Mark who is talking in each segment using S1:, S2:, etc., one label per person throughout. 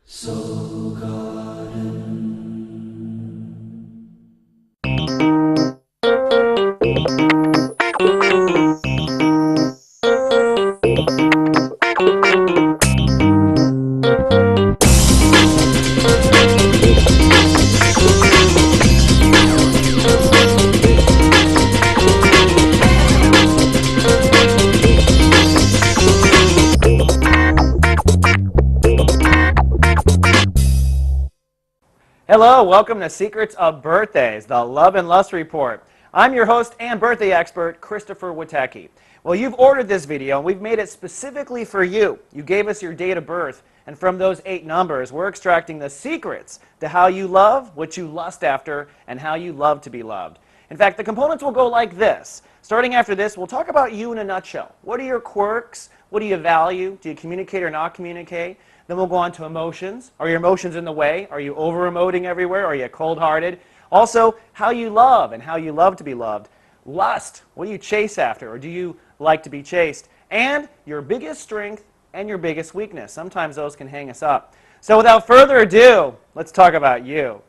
S1: Soul Garden.
S2: Hello, welcome to Secrets of Birthdays, the Love and Lust Report. I'm your host and birthday expert, Christopher Witecki. Well, you've ordered this video, and we've made it specifically for you. You gave us your date of birth, and from those 8 numbers, we're extracting the secrets to how you love, what you lust after, and how you love to be loved. In fact, the components will go like this. Starting after this, we'll talk about you in a nutshell. What are your quirks? What do you value? Do you communicate or not communicate? Then we'll go on to emotions. Are your emotions in the way? Are you over-emoting everywhere? Are you cold-hearted? Also, how you love and how you love to be loved. Lust, what do you chase after, or do you like to be chased? And your biggest strength and your biggest weakness. Sometimes those can hang us up. So without further ado, let's talk about you.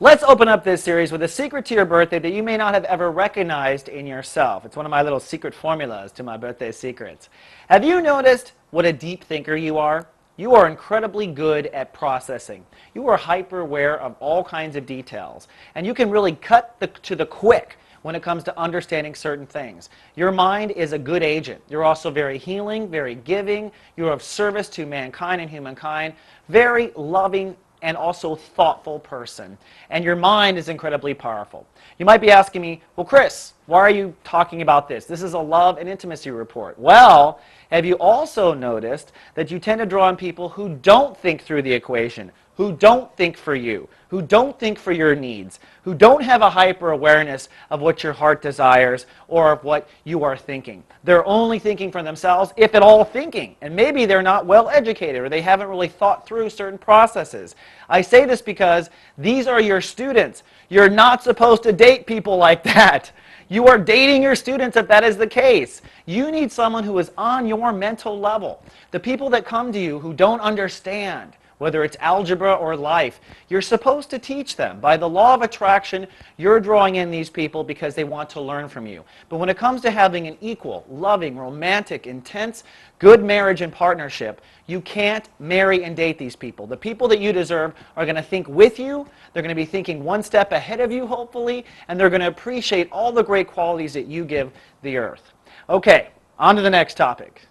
S2: Let's open up this series with a secret to your birthday that you may not have ever recognized in yourself. It's one of my little secret formulas to my birthday secrets. Have you noticed what a deep thinker you are? You are incredibly good at processing. You are hyper aware of all kinds of details. And you can really cut to the quick when it comes to understanding certain things. Your mind is a good agent. You're also very healing, very giving. You're of service to mankind and humankind. Very loving and also thoughtful person. And your mind is incredibly powerful. You might be asking me, well, Chris, why are you talking about this? This is a love and intimacy report. Well, have you also noticed that you tend to draw on people who don't think through the equation, who don't think for you, who don't think for your needs, who don't have a hyper awareness of what your heart desires or of what you are thinking. They're only thinking for themselves, if at all thinking. And maybe they're not well educated or they haven't really thought through certain processes. I say this because these are your students. You're not supposed to date people like that. You are dating your students if that is the case. You need someone who is on your mental level. The people that come to you who don't understand, whether it's algebra or life, you're supposed to teach them. By the law of attraction, you're drawing in these people because they want to learn from you. But when it comes to having an equal, loving, romantic, intense, good marriage and partnership, you can't marry and date these people. The people that you deserve are going to think with you, they're going to be thinking one step ahead of you, hopefully, and they're going to appreciate all the great qualities that you give the earth. Okay, on to the next topic.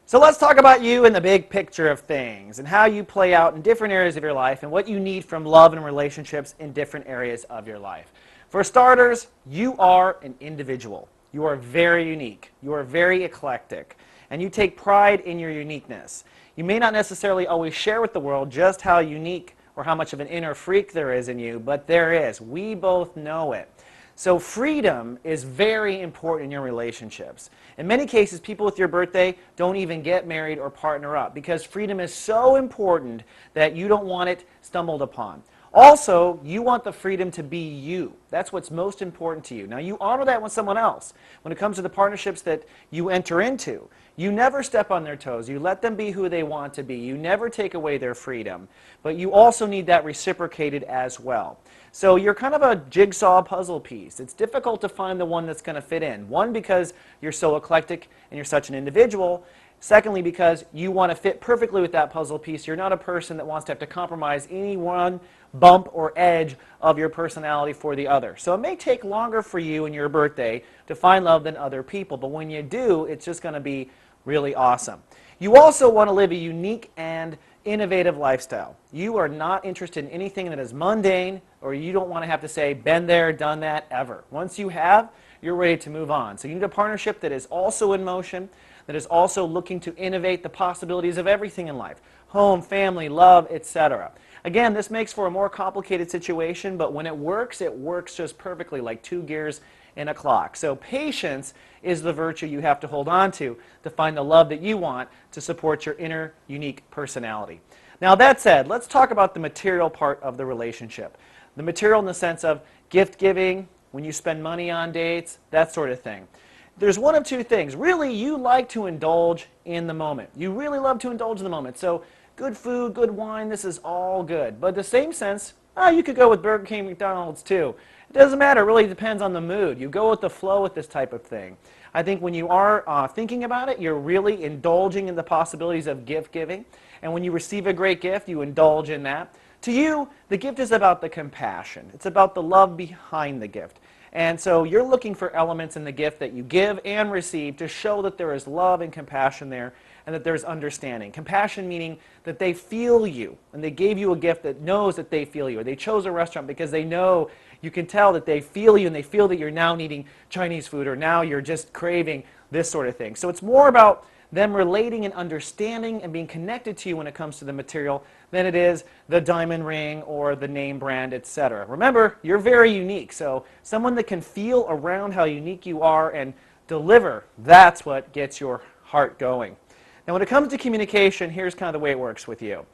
S2: So let's talk about you in the big picture of things and how you play out in different areas of your life and what you need from love and relationships in different areas of your life. For starters, you are an individual. You are very unique. You are very eclectic. And you take pride in your uniqueness. You may not necessarily always share with the world just how unique or how much of an inner freak there is in you, but there is. We both know it. So freedom is very important in your relationships. In many cases, people with your birthday don't even get married or partner up because freedom is so important that you don't want it stumbled upon. Also, you want the freedom to be you. That's what's most important to you. Now, you honor that with someone else. When it comes to the partnerships that you enter into, you never step on their toes. You let them be who they want to be. You never take away their freedom. But you also need that reciprocated as well. So you're kind of a jigsaw puzzle piece. It's difficult to find the one that's going to fit in. One, because you're so eclectic and you're such an individual. Secondly, because you want to fit perfectly with that puzzle piece. You're not a person that wants to have to compromise any one bump or edge of your personality for the other. So it may take longer for you in your birthday to find love than other people, but when you do, it's just going to be really awesome. You also want to live a unique and innovative lifestyle. You are not interested in anything that is mundane, or you don't want to have to say, been there, done that, ever. Once you have, you're ready to move on. So you need a partnership that is also in motion, that is also looking to innovate the possibilities of everything in life. Home, family, love, etc. Again, this makes for a more complicated situation, but when it works just perfectly, like 2 gears in a clock. So patience is the virtue you have to hold on to find the love that you want to support your inner, unique personality. Now that said, let's talk about the material part of the relationship. The material in the sense of gift giving, when you spend money on dates, that sort of thing. There's one of two things. Really, you like to indulge in the moment. You really love to indulge in the moment. So good food, good wine, this is all good. But in the same sense, you could go with Burger King, McDonald's too. It doesn't matter. It really depends on the mood. You go with the flow with this type of thing. I think when you are thinking about it, you're really indulging in the possibilities of gift giving. And when you receive a great gift, you indulge in that. To you, the gift is about the compassion. It's about the love behind the gift. And so you're looking for elements in the gift that you give and receive to show that there is love and compassion there and that there's understanding. Compassion meaning that they feel you and they gave you a gift that knows that they feel you. Or they chose a restaurant because they know, you can tell that they feel you and they feel that you're now needing Chinese food or now you're just craving this sort of thing. So it's more about them relating and understanding and being connected to you when it comes to the material than it is the diamond ring or the name brand, etc. Remember, you're very unique, so someone that can feel around how unique you are and deliver, that's what gets your heart going. Now when it comes to communication, here's kind of the way it works with you.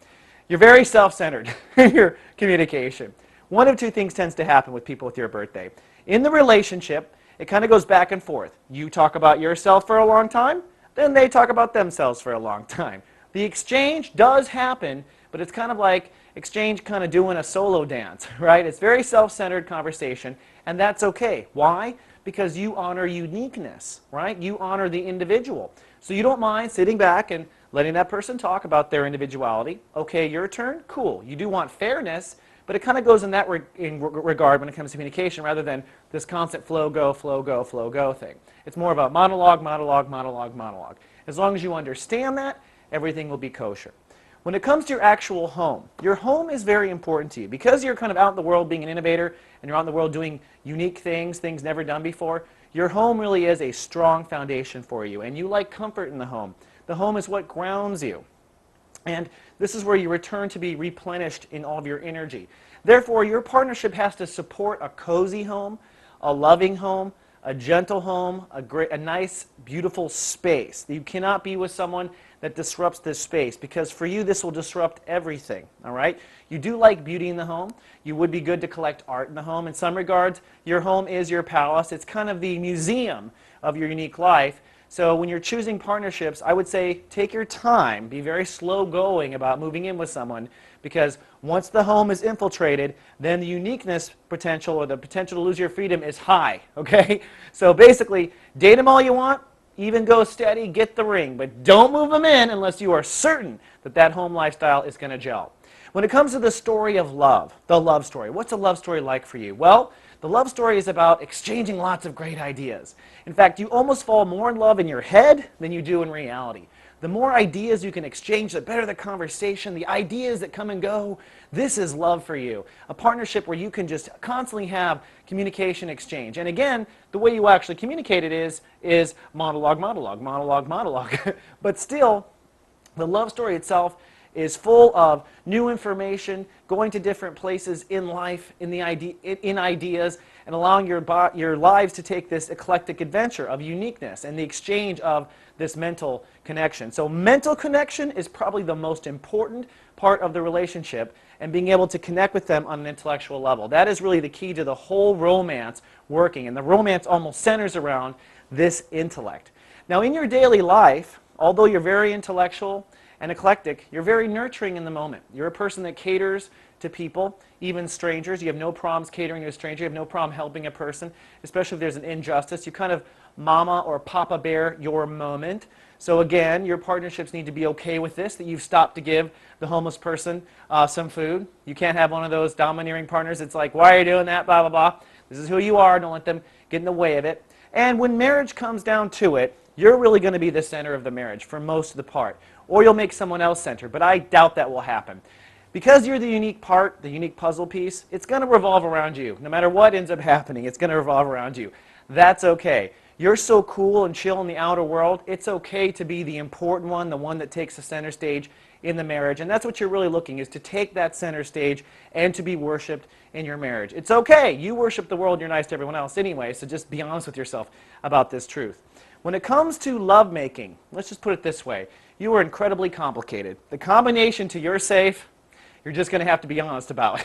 S2: You're very self-centered in your communication. One of two things tends to happen with people with your birthday. In the relationship, it kind of goes back and forth. You talk about yourself for a long time, then they talk about themselves for a long time. The exchange does happen, but it's kind of like exchange kind of doing a solo dance, right? It's very self-centered conversation, and that's okay. Why? Because you honor uniqueness, right? You honor the individual. So you don't mind sitting back and letting that person talk about their individuality. Okay, your turn? Cool. You do want fairness, but it kind of goes in that regard when it comes to communication rather than this constant flow, go, flow, go, flow, go thing. It's more about monologue, monologue, monologue, monologue. As long as you understand that, everything will be kosher. When it comes to your home is very important to you. Because you're kind of out in the world being an innovator and you're out in the world doing unique things, things never done before, your home really is a strong foundation for you. And you like comfort in the home. The home is what grounds you. And this is where you return to be replenished in all of your energy. Therefore, your partnership has to support a cozy home, a loving home, a gentle home, a nice, beautiful space. You cannot be with someone that disrupts this space because for you, this will disrupt everything, all right? You do like beauty in the home. You would be good to collect art in the home. In some regards, your home is your palace. It's kind of the museum of your unique life. So when you're choosing partnerships, I would say take your time. Be very slow going about moving in with someone because once the home is infiltrated, then the uniqueness potential or the potential to lose your freedom is high, okay? So basically, date them all you want, even go steady, get the ring, but don't move them in unless you are certain that that home lifestyle is going to gel. When it comes to the story of love, the love story, what's a love story like for you? Well, the love story is about exchanging lots of great ideas. In fact, you almost fall more in love in your head than you do in reality. The more ideas you can exchange, the better the conversation, the ideas that come and go. This is love for you. A partnership where you can just constantly have communication exchange. And again, the way you actually communicate it is monologue, monologue, monologue, monologue. But still, the love story itself is full of new information, going to different places in life, in ideas, and allowing your lives to take this eclectic adventure of uniqueness and the exchange of this mental connection. So mental connection is probably the most important part of the relationship and being able to connect with them on an intellectual level. That is really the key to the whole romance working, and the romance almost centers around this intellect. Now in your daily life, although you're very intellectual and eclectic, you're very nurturing in the moment. You're a person that caters to people, even strangers. You have no problems catering to a stranger. You have no problem helping a person, especially if there's an injustice. You kind of mama or papa bear your moment. So again, your partnerships need to be okay with this, that you've stopped to give the homeless person some food. You can't have one of those domineering partners. It's like, why are you doing that, blah, blah, blah. This is who you are. Don't let them get in the way of it. And when marriage comes down to it, you're really going to be the center of the marriage for most of the part. Or you'll make someone else center, but I doubt that will happen. Because you're the unique part, the unique puzzle piece, it's going to revolve around you. No matter what ends up happening, it's going to revolve around you. That's okay. You're so cool and chill in the outer world, it's okay to be the important one, the one that takes the center stage in the marriage. And that's what you're really looking, is to take that center stage and to be worshipped in your marriage. It's okay. You worship the world, you're nice to everyone else anyway, so just be honest with yourself about this truth. When it comes to lovemaking, let's just put it this way. you are incredibly complicated. The combination to your safe, you're just going to have to be honest about.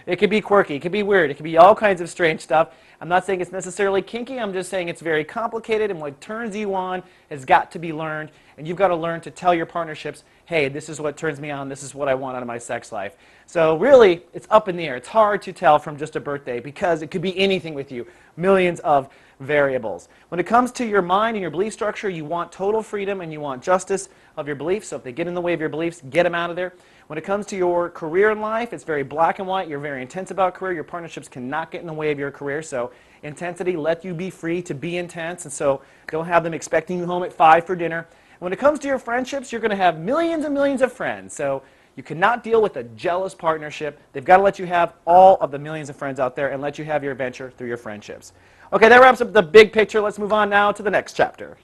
S2: It could be quirky, it could be weird, it could be all kinds of strange stuff. I'm not saying it's necessarily kinky, I'm just saying it's very complicated, and what turns you on has got to be learned, and you've got to learn to tell your partnerships, hey, this is what turns me on, this is what I want out of my sex life. So really, it's up in the air. It's hard to tell from just a birthday because it could be anything with you, millions of variables. When it comes to your mind and your belief structure, you want total freedom and you want justice of your beliefs. So if they get in the way of your beliefs, get them out of there. When it comes to your career in life, it's very black and white. You're very intense about career. Your partnerships cannot get in the way of your career. So intensity, let you be free to be intense. And so don't have them expecting you home at 5 for dinner. When it comes to your friendships, you're going to have millions and millions of friends. So you cannot deal with a jealous partnership. They've got to let you have all of the millions of friends out there and let you have your adventure through your friendships. Okay, that wraps up the big picture. Let's move on now to the next chapter.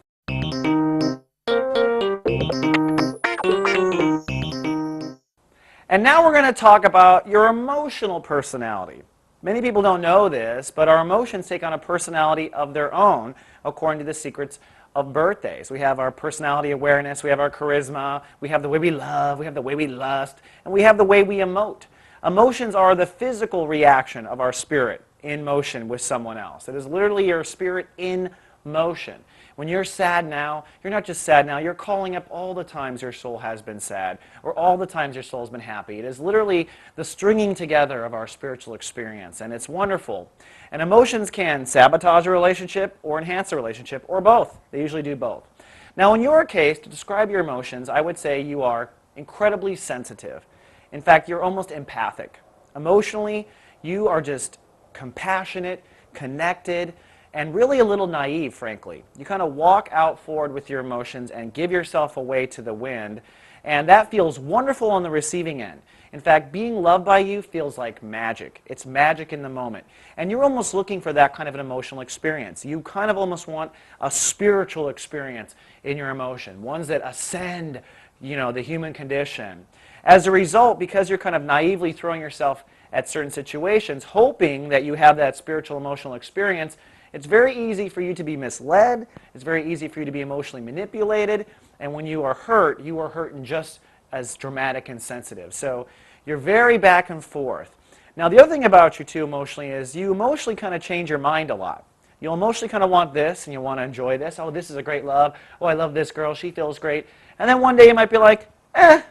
S2: And now we're going to talk about your emotional personality. Many people don't know this, but our emotions take on a personality of their own according to the secrets of birthdays. We have our personality awareness, we have our charisma, we have the way we love, we have the way we lust, and we have the way we emote. Emotions are the physical reaction of our spirit in motion with someone else. It is literally your spirit in motion. When you're sad now, you're not just sad now, you're calling up all the times your soul has been sad, or all the times your soul's been happy. It is literally the stringing together of our spiritual experience, and it's wonderful. And emotions can sabotage a relationship or enhance a relationship, or both. They usually do both. Now, in your case, to describe your emotions, I would say you are incredibly sensitive. In fact, you're almost empathic. Emotionally, you are just compassionate, connected, and really a little naive, frankly. You kind of walk out forward with your emotions and give yourself away to the wind, and that feels wonderful on the receiving end. In fact, being loved by you feels like magic. It's magic in the moment. And you're almost looking for that kind of an emotional experience. You kind of almost want a spiritual experience in your emotion, ones that ascend, the human condition. As a result, because you're kind of naively throwing yourself at certain situations, hoping that you have that spiritual emotional experience, it's very easy for you to be misled. It's very easy for you to be emotionally manipulated. And when you are hurt in just as dramatic and sensitive. So you're very back and forth. Now, the other thing about you, too, emotionally, is you emotionally kind of change your mind a lot. You'll emotionally kind of want this, and you want to enjoy this. Oh, this is a great love. Oh, I love this girl. She feels great. And then one day you might be like, and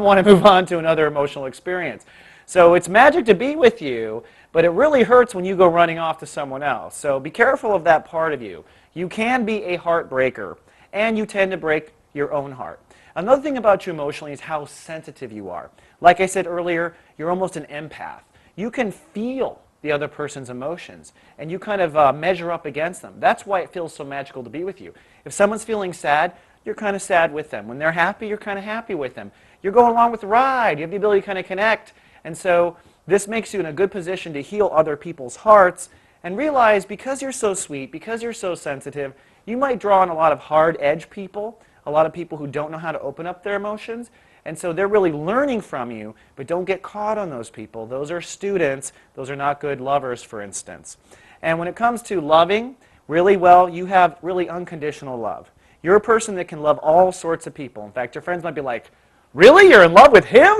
S2: want to move on to another emotional experience. So it's magic to be with you, but it really hurts when you go running off to someone else. So be careful of that part of you. You can be a heartbreaker, and you tend to break your own heart. Another thing about you emotionally is how sensitive you are. Like I said earlier, you're almost an empath. You can feel the other person's emotions, and you kind of measure up against them. That's why it feels so magical to be with you. If someone's feeling sad, you're kind of sad with them. When they're happy, you're kind of happy with them. You're going along with the ride. You have the ability to kind of connect. And so this makes you in a good position to heal other people's hearts and realize because you're so sweet, because you're so sensitive, you might draw on a lot of hard-edge people, a lot of people who don't know how to open up their emotions. And so they're really learning from you, but don't get caught on those people. Those are students. Those are not good lovers, for instance. And when it comes to loving, really well, you have really unconditional love. You're a person that can love all sorts of people. In fact, your friends might be like, really? You're in love with him?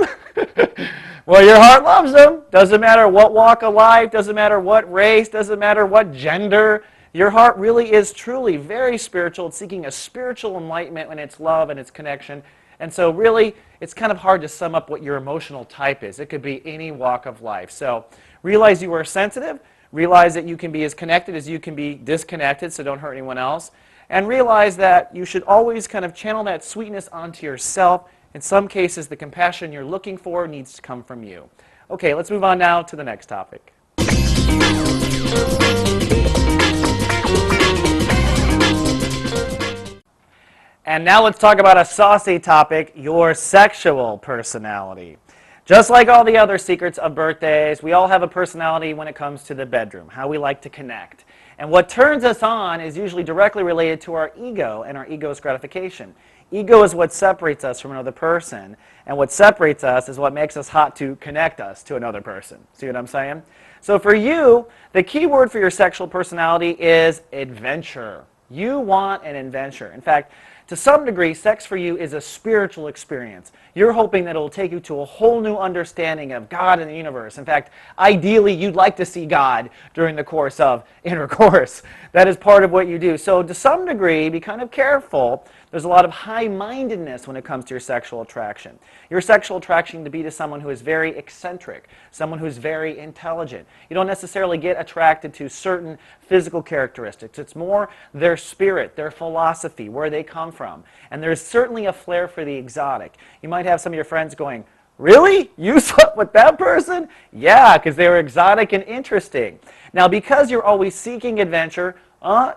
S2: Well, your heart loves him. Doesn't matter what walk of life, doesn't matter what race, doesn't matter what gender. Your heart really is truly very spiritual. It's seeking a spiritual enlightenment when it's love and it's connection. And so really, it's kind of hard to sum up what your emotional type is. It could be any walk of life. So realize you are sensitive. Realize that you can be as connected as you can be disconnected, so don't hurt anyone else. And realize that you should always kind of channel that sweetness onto yourself. In some cases, the compassion you're looking for needs to come from you. Okay, let's move on now to the next topic. And now let's talk about a saucy topic, your sexual personality. Just like all the other secrets of birthdays, we all have a personality when it comes to the bedroom, how we like to connect. And what turns us on is usually directly related to our ego and our ego's gratification. Ego is what separates us from another person, and what separates us is what makes us hot to connect us to another person. See what I'm saying? So for you, the key word for your sexual personality is adventure. You want an adventure. In fact, To some degree, sex for you is a spiritual experience. You're hoping that it will take you to a whole new understanding of God and the universe. In fact, ideally, you'd like to see God during the course of intercourse. That is part of what you do. So to some degree, be kind of careful. There's a lot of high-mindedness when it comes to your sexual attraction. Your sexual attraction to be to someone who is very eccentric, someone who's very intelligent. You don't necessarily get attracted to certain physical characteristics. It's more their spirit, their philosophy, where they come from. And there's certainly a flair for the exotic. You might have some of your friends going, "Really? You slept with that person?" Yeah, because they were exotic and interesting. Now, because you're always seeking adventure,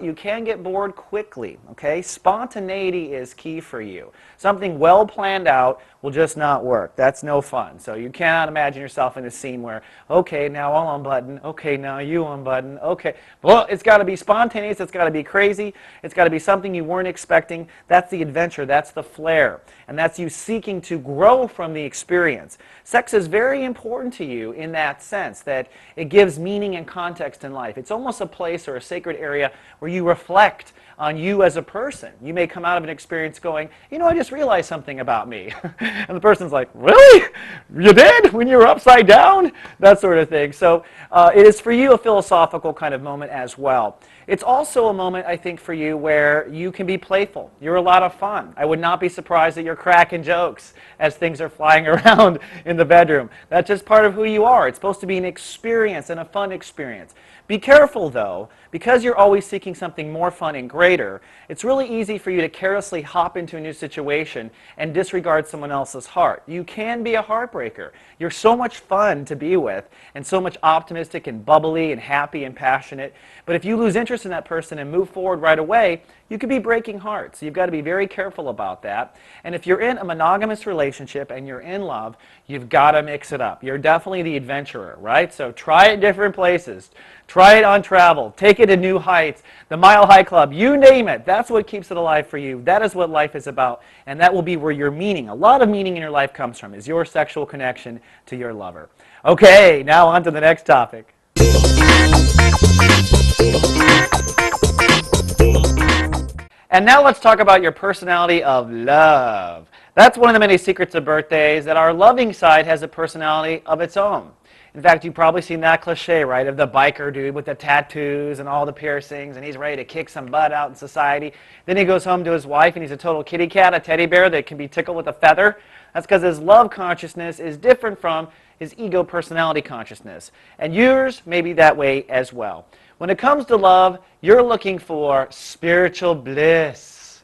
S2: you can get bored quickly, okay? Spontaneity is key for you. Something well planned out will just not work. That's no fun. So you cannot imagine yourself in a scene where, okay, now I'll unbutton, okay, now you unbutton, okay. Well, it's got to be spontaneous, it's got to be crazy, it's got to be something you weren't expecting. That's the adventure, that's the flair, and that's you seeking to grow from the experience. Sex is very important to you in that sense, that it gives meaning and context in life. It's almost a place or a sacred area where you reflect on you as a person. You may come out of an experience going, you know, I just realized something about me. And the person's like, really? You did? When you were upside down? That sort of thing. So it is for you a philosophical kind of moment as well. It's also a moment, I think, for you where you can be playful. You're a lot of fun. I would not be surprised that you're cracking jokes as things are flying around in the bedroom. That's just part of who you are. It's supposed to be an experience and a fun experience. Be careful, though, because you're always seeking something more fun and greater, it's really easy for you to carelessly hop into a new situation and disregard someone else's heart. You can be a heartbreaker. You're so much fun to be with and so much optimistic and bubbly and happy and passionate, but if you lose interest in that person and move forward right away, you could be breaking hearts. You've got to be very careful about that. And if you're in a monogamous relationship and you're in love, you've got to mix it up. You're definitely the adventurer, right? So try it different places. Try it on travel. Take it to new heights. The Mile High Club. You name it. That's what keeps it alive for you. That is what life is about. And that will be where your meaning, a lot of meaning in your life comes from, is your sexual connection to your lover. Okay, now on to the next topic. And now let's talk about your personality of love. That's one of the many secrets of birthdays, that our loving side has a personality of its own. In fact, you've probably seen that cliche, right, of the biker dude with the tattoos and all the piercings, and he's ready to kick some butt out in society. Then he goes home to his wife, and he's a total kitty cat, a teddy bear that can be tickled with a feather. That's because his love consciousness is different from his ego personality consciousness. And yours may be that way as well. When it comes to love, you're looking for spiritual bliss.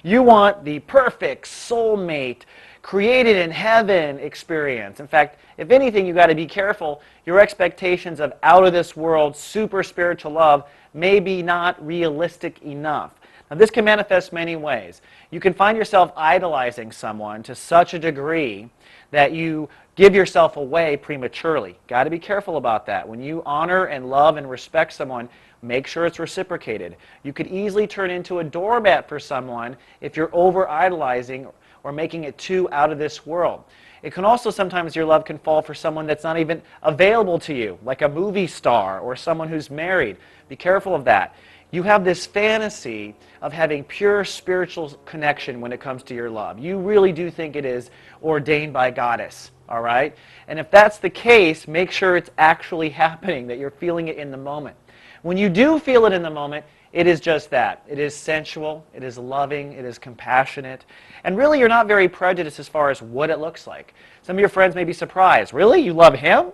S2: You want the perfect soulmate, created in heaven experience. In fact, if anything, you've got to be careful. Your expectations of out-of-this-world, super spiritual love may be not realistic enough. Now, this can manifest many ways. You can find yourself idolizing someone to such a degree that you give yourself away prematurely. Got to be careful about that. When you honor and love and respect someone, make sure it's reciprocated. You could easily turn into a doormat for someone if you're over-idolizing or making it too out of this world. It can also, sometimes your love can fall for someone that's not even available to you, like a movie star or someone who's married. Be careful of that. You have this fantasy of having pure spiritual connection when it comes to your love. You really do think it is ordained by Goddess, all right? And if that's the case, make sure it's actually happening, that you're feeling it in the moment. When you do feel it in the moment, it is just that. It is sensual, it is loving, it is compassionate. And really, you're not very prejudiced as far as what it looks like. Some of your friends may be surprised. Really? You love him?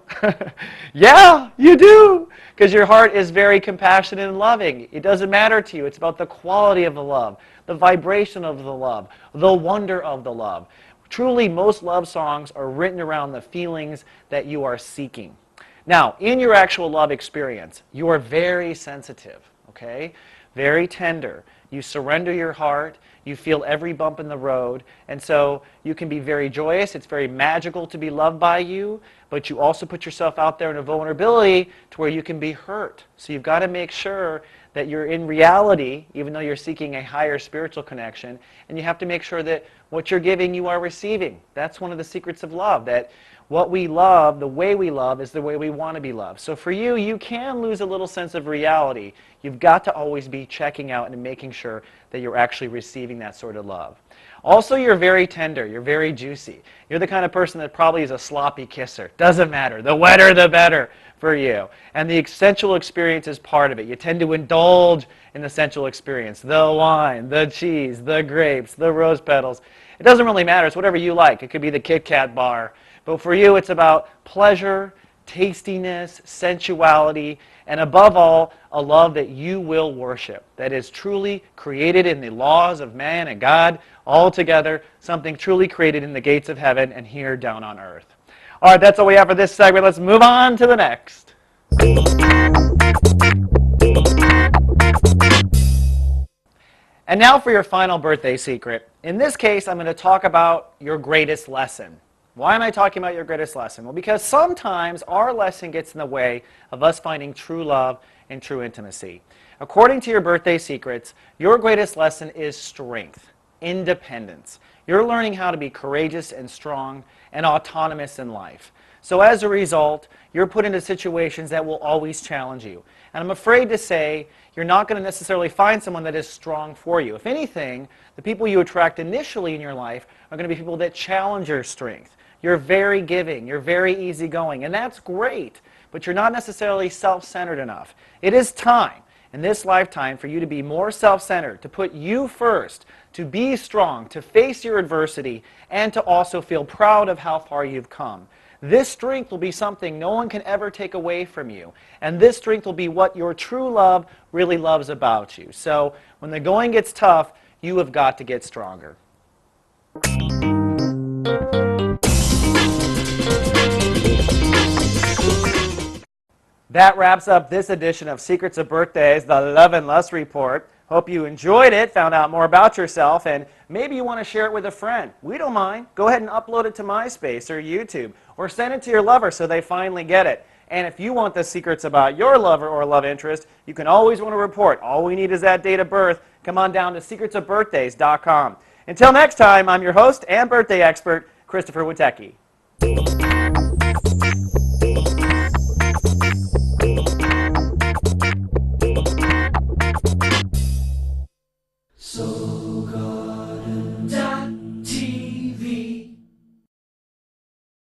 S2: Yeah, you do. Because your heart is very compassionate and loving. It doesn't matter to you. It's about the quality of the love, the vibration of the love, the wonder of the love. Truly, most love songs are written around the feelings that you are seeking. Now, in your actual love experience, you are very sensitive. Okay? Very tender. You surrender your heart. You feel every bump in the road. And so you can be very joyous. It's very magical to be loved by you. But you also put yourself out there in a vulnerability to where you can be hurt. So you've got to make sure that you're in reality, even though you're seeking a higher spiritual connection. And you have to make sure that what you're giving, you are receiving. That's one of the secrets of love, that what we love, the way we love, is the way we want to be loved. So for you, you can lose a little sense of reality. You've got to always be checking out and making sure that you're actually receiving receiving that sort of love. Also, you're very tender. You're very juicy. You're the kind of person that probably is a sloppy kisser. Doesn't matter. The wetter, the better for you. And the sensual experience is part of it. You tend to indulge in the sensual experience. The wine, the cheese, the grapes, the rose petals. It doesn't really matter. It's whatever you like. It could be the Kit Kat bar. But for you, it's about pleasure, tastiness, sensuality, and above all, a love that you will worship, that is truly created in the laws of man and God, all together, something truly created in the gates of heaven and here down on earth. All right, that's all we have for this segment. Let's move on to the next. And now for your final birthday secret. In this case, I'm going to talk about your greatest lesson. Why am I talking about your greatest lesson? Well, because sometimes our lesson gets in the way of us finding true love and true intimacy. According to your birthday secrets, your greatest lesson is strength, independence. You're learning how to be courageous and strong and autonomous in life. So as a result, you're put into situations that will always challenge you. And I'm afraid to say you're not going to necessarily find someone that is strong for you. If anything, the people you attract initially in your life are going to be people that challenge your strength. You're very giving, you're very easygoing, and that's great, but you're not necessarily self-centered enough. It is time in this lifetime for you to be more self-centered, to put you first, to be strong, to face your adversity, and to also feel proud of how far you've come. This strength will be something no one can ever take away from you, and this strength will be what your true love really loves about you. So when the going gets tough, you have got to get stronger. That wraps up this edition of Secrets of Birthdays, the Love and Lust Report. Hope you enjoyed it, found out more about yourself, and maybe you want to share it with a friend. We don't mind. Go ahead and upload it to MySpace or YouTube, or send it to your lover so they finally get it. And if you want the secrets about your lover or love interest, you can always want to report. All we need is that date of birth. Come on down to secretsofbirthdays.com. Until next time, I'm your host and birthday expert, Christopher Witecki.